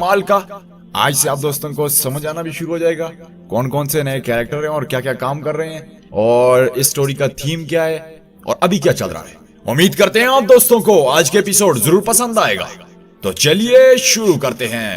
कमाल का। आज से आप दोस्तों को समझ आना भी शुरू हो जाएगा कौन कौन से नए कैरेक्टर हैं और क्या क्या काम कर रहे हैं और इस स्टोरी का थीम क्या है और अभी क्या चल रहा है। उम्मीद करते हैं आप दोस्तों को आज के एपिसोड जरूर पसंद आएगा। तो चलिए शुरू करते हैं।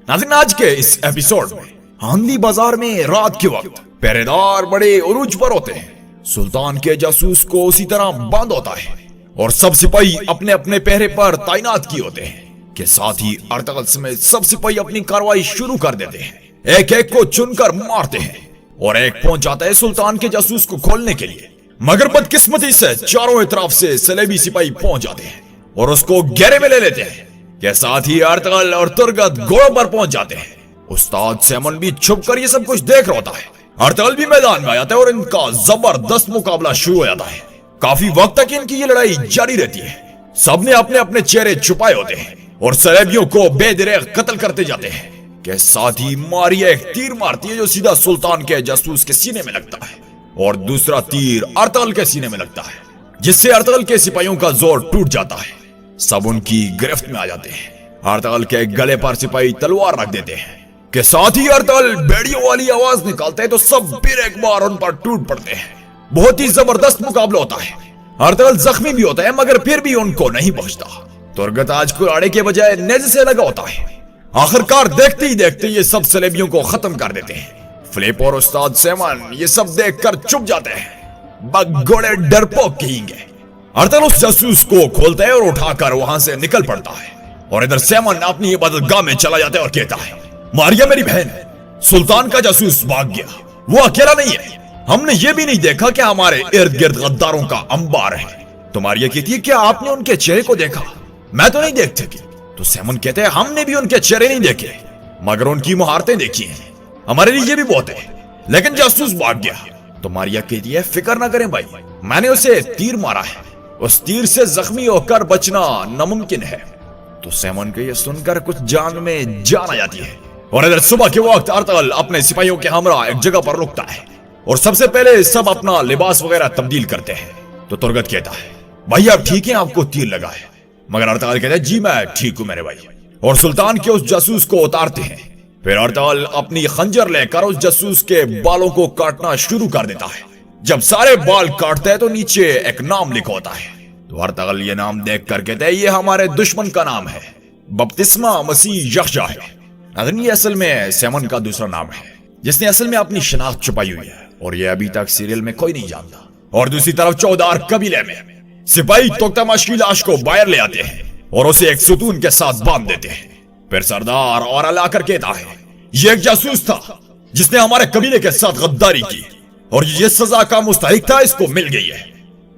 नाज़रीन, आज के इस एपिसोड में आंधी बाजार में रात के वक्त पहरेदार बड़े उरूज पर होते हैं। सुल्तान के जासूस को उसी तरह बंद होता है और सब सिपाही अपने अपने पहरे पर तैनात किए होते हैं के साथ ही अर्तगल समेत सब सिपाही अपनी कार्रवाई शुरू कर देते हैं। एक एक को चुनकर मारते हैं और एक पहुंच जाता है सुल्तान के जासूस को खोलने के लिए, मगर बदकिस्मती से चारों तरफ से सलेबी सिपाही पहुंच जाते हैं और उसको घेरे में ले लेते हैं। के साथ ही अर्तगल और तुर्गत घोड़ों पर पहुंच जाते हैं। उस्ताद सैमन भी छुप कर ये सब कुछ देख रहा होता है। अर्तगल भी मैदान में आ जाता है और इनका जबरदस्त मुकाबला शुरू हो जाता है। काफी वक्त तक इनकी ये लड़ाई जारी रहती है। सबने अपने अपने चेहरे छुपाए होते हैं और सलेबियों को बेदरेग कत्ल करते जाते हैं। के साथ ही मारिया एक तीर मारती है जो सीधा सुल्तान के जासूस के सीने में लगता है और दूसरा तीर अर्तगल के सीने में लगता है, जिससे अर्तगल के सिपाहियों का जोर टूट जाता है। सब उनकी गिरफ्त में आ जाते हैं। अर्तगल के गले पर सिपाही तलवार रख देते हैं। के साथ ही अर्तगल बेड़ियों वाली आवाज निकालते हैं तो सब फिर एक बार उन पर टूट पड़ते हैं। बहुत ही जबरदस्त मुकाबला होता है। अर्तगल जख्मी भी होता है मगर फिर भी उनको नहीं बख्शता। तुर्गत आज कुराड़े के बजाय नेज़े से लगा होता है। आखिरकार देखते ही देखते ये सब सलेबियों को खत्म कर देते हैं। फिलिप और उस्ताद सैमन ये सब देखकर चुप जाते हैं। बगोड़े डरपोक कहेंगे। अर्तगल उस जासूस को खोलता है और उठाकर वहां से निकल पड़ता है और इधर सैमन अपनी इबादतगाह में चला जाता है और कहता है, मारिया मेरी बहन है, सुल्तान का जासूस भाग गया, वो अकेला नहीं है। हमने ये भी नहीं देखा कि हमारे इर्द गिर्द गद्दारों का अंबार है। तो मारिया कहती है, क्या आपने उनके चेहरे को देखा? मैं तो नहीं देख सकी। तो सैमन कहते हैं, हमने भी उनके चेहरे नहीं देखे मगर उनकी मुहारतें देखी हैं, हमारे लिए ये भी बहुत है, लेकिन जासूस भाग गया। तो मारिया कहती है, फिक्र ना करें भाई, मैंने उसे तीर मारा है, उस तीर से जख्मी होकर बचना नामुमकिन है। तो सैमन को यह सुनकर कुछ जान में जान आ जाती है और इधर सुबह के वक्त अर्तगल अपने सिपाहियों के हमरा एक जगह पर रुकता है और सबसे पहले सब अपना लिबास वगैरह तब्दील करते हैं। तो तुर्गत कहता है, भाई आप ठीक हैं, आपको तीर लगा है? मगर अर्तगल कहता है, जी मैं ठीक हूं मेरे भाई, और सुल्तान के उस जासूस को उतारते हैं। फिर अर्तगल अपनी खंजर लेकर उस जासूस के बालों को काटना शुरू कर देता है। जब सारे बाल काटते हैं तो नीचे एक नाम लिखा होता है। तो अर्तगल ये नाम देख कर कहते हैं, ये हमारे दुश्मन का नाम है, बपतिस्मा मसीह यहया है। ये असल में सैमन का दूसरा नाम है जिसने असल में अपनी शनाख्त छुपाई हुई है और ये अभी तक सीरियल में कोई नहीं जानता। और दूसरी तरफ चौदार कबीले में सिपाही तोक्तामाश की लाश को बाहर ले आते हैं और उसे एक सुतून के साथ बांध देते हैं। फिर सरदार और लाकर कहता है, ये एक जासूस था जिसने हमारे कबीले के साथ गद्दारी की और ये सजा का मुस्तहिक था, इसको मिल गई है,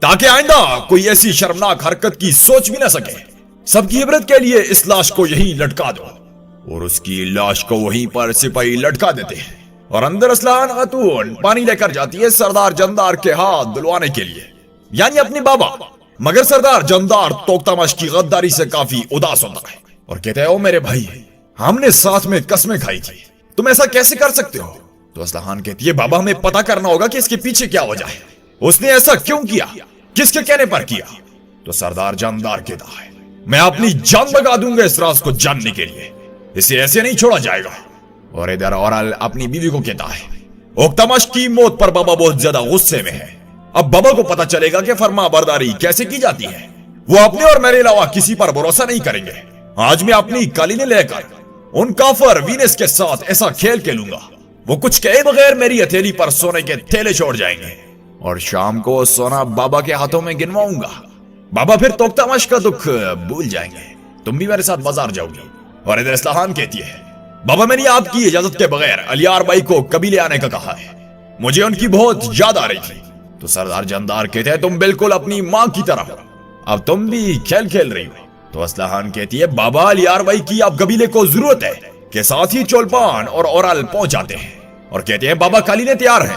ताकि आइंदा कोई ऐसी शर्मनाक हरकत की सोच भी ना सके। सबकी इबरत के लिए इस लाश को यहीं लटका दो। और उसकी लाश को वहीं पर सिपाही लटका देते हैं और अंदर असलान खातून पानी लेकर जाती है सरदार जंदार के हाथ धुलवाने के लिए, यानी अपनी बाबा। मगर सरदार जंदार तोक्तामाश की गद्दारी से काफी उदास होता है और कहता है, ओ मेरे भाई, हमने साथ में कस्में खाई थी, तुम ऐसा कैसे कर सकते हो? तो असलहान कहती है, बाबा हमें पता करना होगा कि इसके पीछे क्या वजह है, उसने ऐसा क्यों किया, किसके कहने पर किया? तो सरदार जंदार कहता है, मैं अपनी जान लगा दूंगा इस राज को जानने के लिए, इसे ऐसे नहीं छोड़ा जाएगा। और इधर औरल अपनी बीवी को कहता है, ओक्तामाश की मौत पर बाबा बहुत ज्यादा गुस्से में है। अब बाबा को पता चलेगा कि फरमा बरदारी कैसे की जाती है। वो अपने और मेरे अलावा किसी पर भरोसा नहीं करेंगे। आज मैं अपनी कालीने लेकर उन काफर वीनस के साथ ऐसा खेल खेलूंगा, वो कुछ कहे बगैर मेरी हथेली पर सोने के थैले छोड़ जाएंगे और शाम को सोना बाबा के हाथों में गिनवाऊंगा। बाबा फिर तोक्तामाश का दुख भूल जाएंगे, तुम भी मेरे साथ बाजार जाओगी। और इधर इस्लाहान कहती है, बाबा मैंने आपकी इजाजत के बगैर अलियार भाई को कबीले आने का कहा है, मुझे उनकी बहुत याद आ रही थी। तो सरदार जंदार कहते हैं, तुम बिल्कुल अपनी मां की तरह हो, अब तुम भी खेल खेल रही हो। तो असलाहान कहती है, बाबा अलियार भाई की आप कबीले को जरूरत है। के साथ ही चोलपान और औरल पहुंच जाते हैं और कहते हैं, बाबा कालीने तैयार है।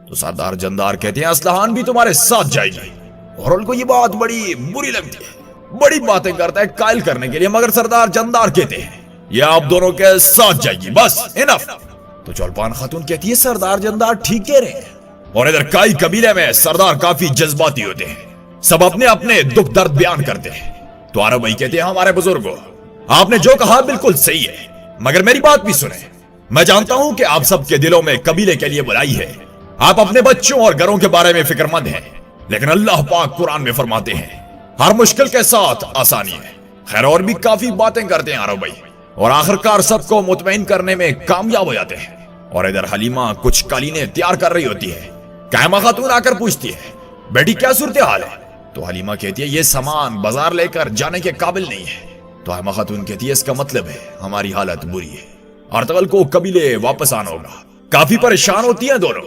तो सरदार जंदार कहते हैं, असलाहान भी तुम्हारे साथ जाएगी। औरल को ये बात बड़ी बुरी लगती है, बड़ी बातें करता है कायल करने के लिए, मगर सरदार जंदार कहते हैं, ये आप दोनों के साथ जाएगी, बस इनफ। तो चौलपान खातून कहती है, सरदार जंदार ठीक कह रहे हैं। और इधर काई कबीले में सरदार काफी जज्बाती होते हैं, सब अपने अपने दुख दर्द बयान करते हैं। तो आरब भाई कहते हैं, हमारे बुजुर्गों, आपने जो कहा बिल्कुल सही है, मगर मेरी बात भी सुने। मैं जानता हूं कि आप सबके दिलों में कबीले के लिए बुराई है, आप अपने बच्चों और घरों के बारे में फिक्रमंद हैं, लेकिन अल्लाह पाक कुरान में फरमाते हैं हर मुश्किल के साथ आसानी है। खैर और भी काफी बातें करते हैं आरव भाई, और आखिरकार सबको मुतमईन करने में कामयाब हो जाते हैं। और इधर हलीमा कुछ कालीनें तैयार कर रही होती है। कायमा खातून आकर पूछती है, बेटी क्या सूरत हाल है? तो हलीमा कहती है, ये सामान बाजार लेकर जाने के काबिल नहीं है। तो कायमा खातून कहती है, इसका मतलब है हमारी हालत बुरी है, अर्तगल को कबीले वापस आना होगा। काफी परेशान होती हैं दोनों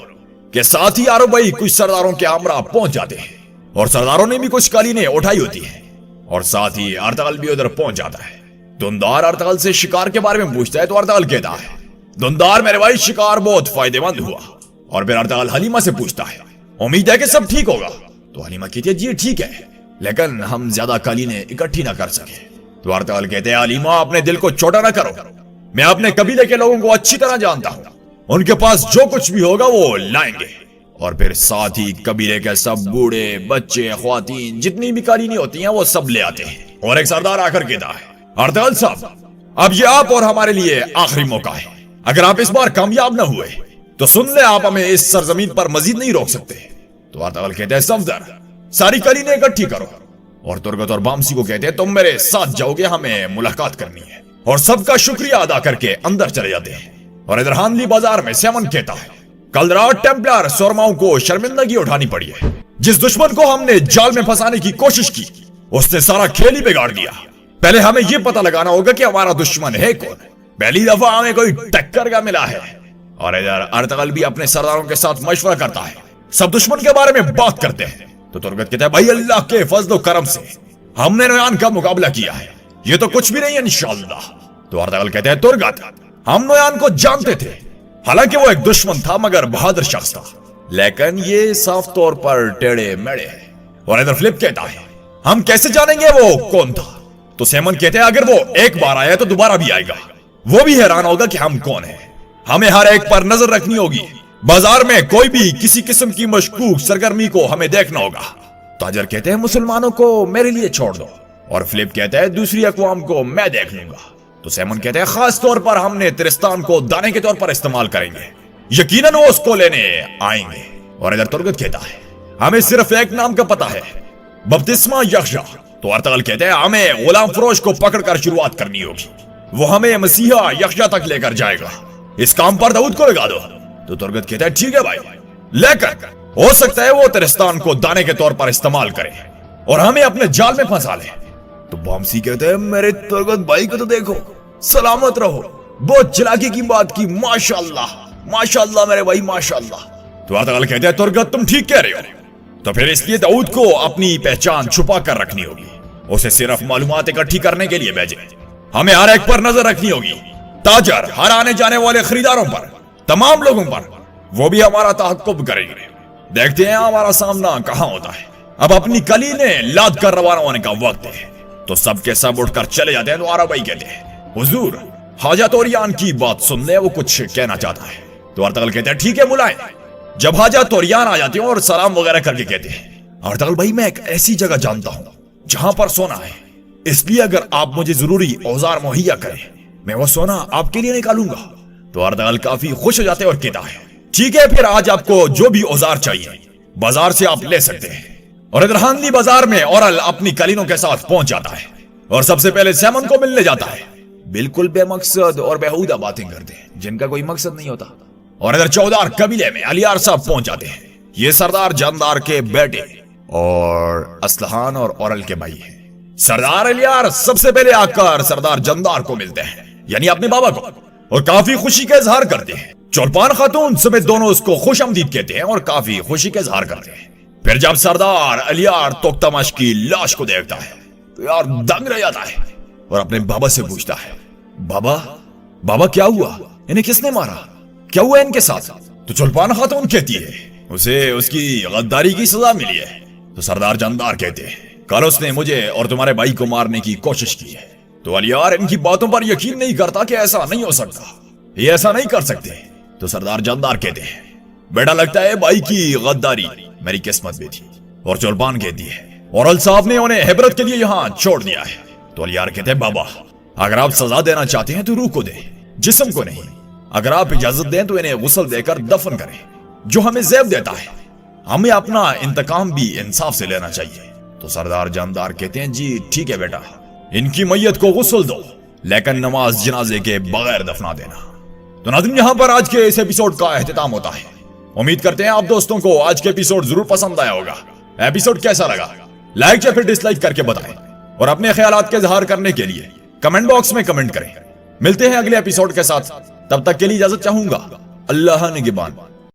के साथ ही आरव भाई कुछ सरदारों के हमरा पहुंच जाते हैं, और सरदारों ने भी कुछ कालीनें उठाई होती है, और साथ ही अर्तगल भी उधर पहुंच जाता है। धुंधार अर्तगल से शिकार के बारे में पूछता है, तो अर्तगल कहता है, धुंधार मेरे भाई शिकार बहुत फायदेमंद हुआ। और फिर अर्तगल हलीमा से पूछता है, उम्मीद है कि सब ठीक होगा? तो हलीमा कहती है, जी ठीक है, लेकिन हम ज्यादा कालीनें इकट्ठी ना कर सके। तो अर्तगल कहते हैं, हलीमा अपने दिल को छोटा ना करो, मैं अपने कबीले के लोगों को अच्छी तरह जानता हूं, उनके पास जो कुछ भी होगा वो लाएंगे। और फिर साथ ही कबीले के सब बूढ़े बच्चे ख्वातीन जितनी भी कालीनें होती हैं वो सब ले आते हैं। और एक सरदार आकर कहता है, अर्तगल साहब अब ये आप और हमारे लिए आखिरी मौका है, अगर आप इस बार कामयाब न हुए तो सुन ले, आप हमें इस सरजमीन पर मजीद नहीं रोक सकते। तो अर्तगल कहते हैं, सफदर सारी कालीनें इकट्ठी करो। और तुर्गत और बामसी को कहते हैं, तुम मेरे साथ जाओगे, हमें मुलाकात करनी है। और सबका शुक्रिया अदा करके अंदर चले जाते हैं। और इधर हानली बाजार में सेमन कहता है, कल रात टेम्पलर सोरमाओं को शर्मिंदगी उठानी पड़ी है। जिस दुश्मन को हमने जाल में फंसाने की कोशिश की उसने सारा खेल ही बिगाड़ दिया। पहले हमें यह पता लगाना होगा कि हमारा दुश्मन है कौन। पहली दफा हमें कोई टक्कर का मिला है। और इधर अर्तगल भी अपने सरदारों के साथ मशवरा करता है, सब दुश्मन के बारे में बात करते हैं। तो तुर्गत कहता है, भाई अल्लाह के फजल करम से हमने नोयान का मुकाबला किया है, ये तो कुछ भी नहीं है इंशाअल्लाह। तो अर्तगल कहते हैं, तुर्गत हम नोयान को जानते थे, हालांकि वो एक दुश्मन था मगर बहादुर शख्स था, लेकिन ये साफ तौर पर टेढ़े मेढ़े है। और इधर फ्लिप कहता है, हम कैसे जानेंगे वो कौन था? तो सेमन कहते हैं, अगर वो एक बार आया तो दोबारा भी आएगा, वो भी हैरान होगा कि हम कौन है। हमें हर एक पर नजर रखनी होगी, बाजार में कोई भी किसी किस्म की मशकूक सरगर्मी को हमें देखना होगा। ताजर कहते हैं, मुसलमानों को मेरे लिए छोड़ दो। और फ्लिप कहता है, दूसरी अक़वाम को मैं देख लूंगा। तो सेमन कहते हैं, खास तौर पर हमने तिरिस्तान को दाने के तौर पर इस्तेमाल करेंगे, यकीनन वो उसको लेने आएंगे। और इधर तुर्गत कहता है, हमें सिर्फ एक नाम का पता है, बपतिस्मा यख्शा। तो अर्तगल कहते हैं, हमें गुलाम फरोश को पकड़कर शुरुआत करनी होगी, वो हमें मसीहा यख्शा तक लेकर जाएगा, इस काम पर दाऊद को लगा दो। तो तुर्गत कहता है, ठीक है भाई, लेकर हो सकता है वो तिरिस्तान को दाने के तौर पर इस्तेमाल करे और हमें अपने जाल में फंसा ले। तो बॉम्सी कहते हैं, मेरे तुर्गत भाई को तो देखो, सलामत रहो, बहुत चलाकी की बात की, माशाअल्लाह माशाअल्लाह मेरे भाई माशाअल्लाह। तो अर्तगल कहते हैं, तुर्गत तुम ठीक कह रहे हो, तो फिर इसलिए दाऊद को अपनी पहचान छुपा कर रखनी होगी, उसे सिर्फ मालूमात इकट्ठी करने के लिए भेजे, हमें हर एक पर नजर रखनी होगी, ताजर हर आने जाने वाले खरीदारों पर, तमाम लोगों पर, वो भी हमारा तहक्कुब करेंगे। देखते हैं हमारा सामना कहां होता है। अब अपनी कलीनें लाद कर रवाना होने का वक्त है। तो सब के सब उठकर चले जाते हैं। तो आरा भाई कहते हैं, हुजूर हाजा तोरियान की बात सुन ले, वो कुछ कहना चाहता है। तो अर्तगल कहते हैं, ठीक है बुलाए। जब हाजा तोरियान आ जाते हैं और सलाम वगैरह करके कहते हैं, अर्तगल भाई मैं एक ऐसी जगह जानता हूं जहां पर सोना है, इसलिए अगर आप मुझे जरूरी औजार मुहैया करें, मैं वो सोना आपके लिए निकालूंगा। तो अर्तगल काफी खुश हो जाते हैं और कहता है, ठीक है फिर आज आपको जो भी औजार चाहिए बाजार से आप ले सकते हैं। और इधर हानली बाजार में औरल अपनी कलीनों के साथ पहुंच जाता है और सबसे पहले सेमन को मिलने जाता है। बिल्कुल बेमकसद और बेहुदा बातें करते हैं जिनका कोई मकसद नहीं होता। और इधर चौधार कबीले में अलियार साहब पहुंच जाते हैं। ये सरदार जानदार के बेटे और असलहान और औरल के भाई हैं। सरदार अलियार सबसे पहले आकर सरदार जानदार को मिलते हैं, यानी अपने बाबा को, और काफी खुशी का इजहार करते हैं। चौलपान खातून समेत दोनों उसको खुश आमदीद कहते हैं और काफी खुशी का इजहार करते हैं। फिर जब सरदार अलियार तोख्तामश की लाश को देखता है तो यार दंग रह जाता है और अपने बाबा से पूछता है, बाबा बाबा क्या हुआ, इन्हें किसने मारा, क्या हुआ इनके साथ? तो चौलपान खातून कहती है, उसे उसकी गद्दारी की सजा मिली है। तो सरदार जानदार कहते हैं, कल उसने मुझे और तुम्हारे भाई को मारने की कोशिश की है। तो अलियार इनकी बातों पर यकीन नहीं करता कि ऐसा नहीं हो सकता, ये ऐसा नहीं कर सकते। तो सरदार जानदार कहते हैं, बेटा लगता है भाई की गद्दारी मेरी किस्मत में थी। और चौलपान कहती है, औरल साहब ने उन्हें हिबरत के लिए यहाँ छोड़ दिया है। तो अलियार कहते हैं, बाबा अगर आप सजा देना चाहते हैं तो रूह को दे, जिस्म को नहीं। अगर आप इजाजत दें तो इन्हें गुस्ल देकर दफन करें, जो हमें ज़ैब देता है। हमें अपना इंतकाम भी इंसाफ से लेना चाहिए। तो सरदार जानदार कहते हैं, जी ठीक है बेटा, इनकी मैयत को गुस्ल दो, लेकिन नमाज जनाजे के बगैर दफना देना। तो नाज़रीन, यहाँ पर आज के इस एपिसोड का एहतिताम होता है। उम्मीद करते हैं आप दोस्तों को आज के एपिसोड जरूर पसंद आया होगा। एपिसोड कैसा लगा लाइक या फिर डिसलाइक करके बताएं, और अपने ख्यालात के इजहार करने के लिए कमेंट बॉक्स में कमेंट करें। मिलते हैं अगले एपिसोड के साथ, तब तक के लिए इजाजत चाहूंगा। अल्लाह निगहबान।